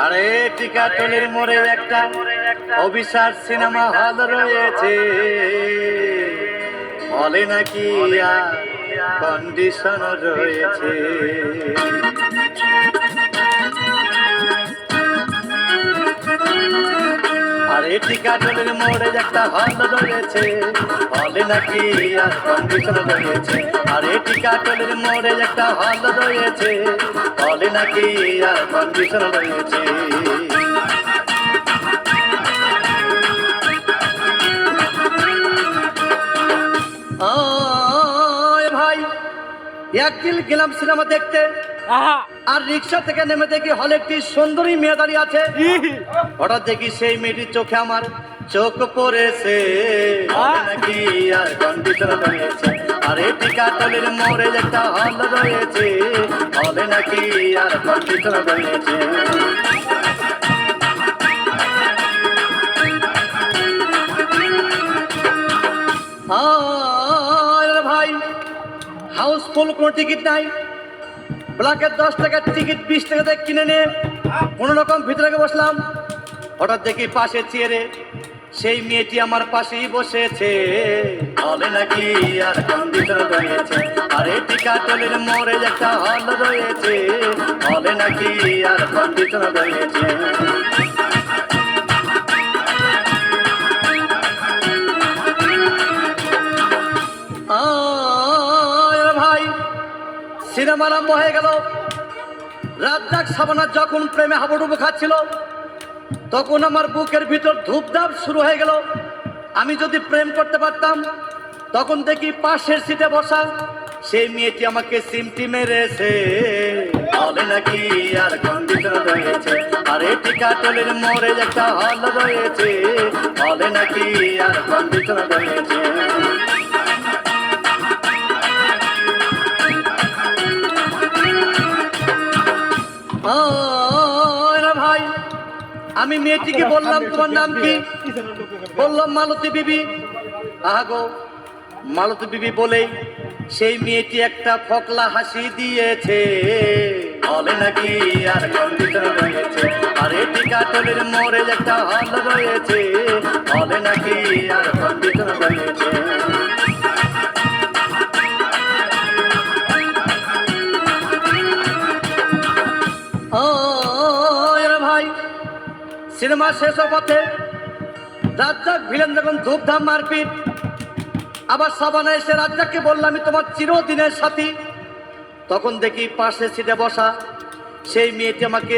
আরে টিকাটলের মোড়ে একটা অভিশাপ সিনেমা হল রয়েছে, হলে নাকি কন্ডিশন রয়েছে। আরে টিকাটলের মোড়ে একটা হল রয়েছে, হলে নাকি কন্ডিশন রয়েছে। আরে টিকাটলের মোড়ে একটা হল রয়েছে, হলে নাকি কন্ডিশন রয়েছে। ভাই একদিন গেলাম সিনেমা দেখতে, আর রিক্সা থেকে নেমে দেখি হলে একটি সুন্দরী মেয়ে দাঁড়িয়ে আছে। হঠাৎ দেখি সেই মেয়েটির চোখে আমার চোখ পড়েছে, নাকি আর কন্ডিশন রয়েছে। আরে টিকাটলের মোড়ে একটা হল রয়েছে, হলে নাকি আর কন্ডিশন রয়েছে। ভাই হাউসফুল কোনো টিকিট নাই, ব্ল্যাকের 10 টাকার টিকিট 20 টাকা দিয়ে কিনে নিয়ে কোনো রকম ভিতরে বসলাম। হঠাৎ দেখি পাশে চেয়ারে সেই মেয়েটি আমার পাশেই বসেছে, হলে নাকি আর কন্ডিশন রয়েছে। আরে টিকাটলের মোড়ে একটা হল রয়েছে, হলে নাকি আর কন্ডিশন রয়েছে। ভাই সিনেমা আরম্ভ হয়ে গেল। রাজ্জাক সাবানা যখন প্রেমে হাবুডুবু খাচ্ছিল, তখন আমার বুকের ভিতর ধূপধাপ শুরু হয়ে গেল। আমি যদি প্রেম করতে পারতাম, তখন দেখি পাশের সিটে বসা সেই মেয়েটি আমাকে সিমটি মেরেছে, হলে নাকি আর কন্ডিশন রয়েছে। আরে টিকাটলের মোড়ে একটা হল রয়েছে, হলে নাকি আর কন্ডিশন রয়েছে। ভাই আমি মেয়েটিকে বললাম তোমার নাম কি? বললাম মালতী বিবি। আহাগো মালতী বিবি বলেই সেই মেয়েটি একটা ফকলা হাসি দিয়েছে, হলে নাকি আর কন্ডিশন রয়েছে। আরে টিকাটলের মোড়ে একটা হল রয়েছে, হলে নাকি আর কন্ডিশন রয়েছে। ভাই সিনেমা শেষ হওয়ার পথে রাজ্জাক ভিলেন যখন ধূপধাম মারপিট, আবার সাবানা এসে রাজ্জাককে বললাম আমি তোমার চিরদিনের সাথী। তখন দেখি পাশে সিটে বসা সেই মেয়েটি আমাকে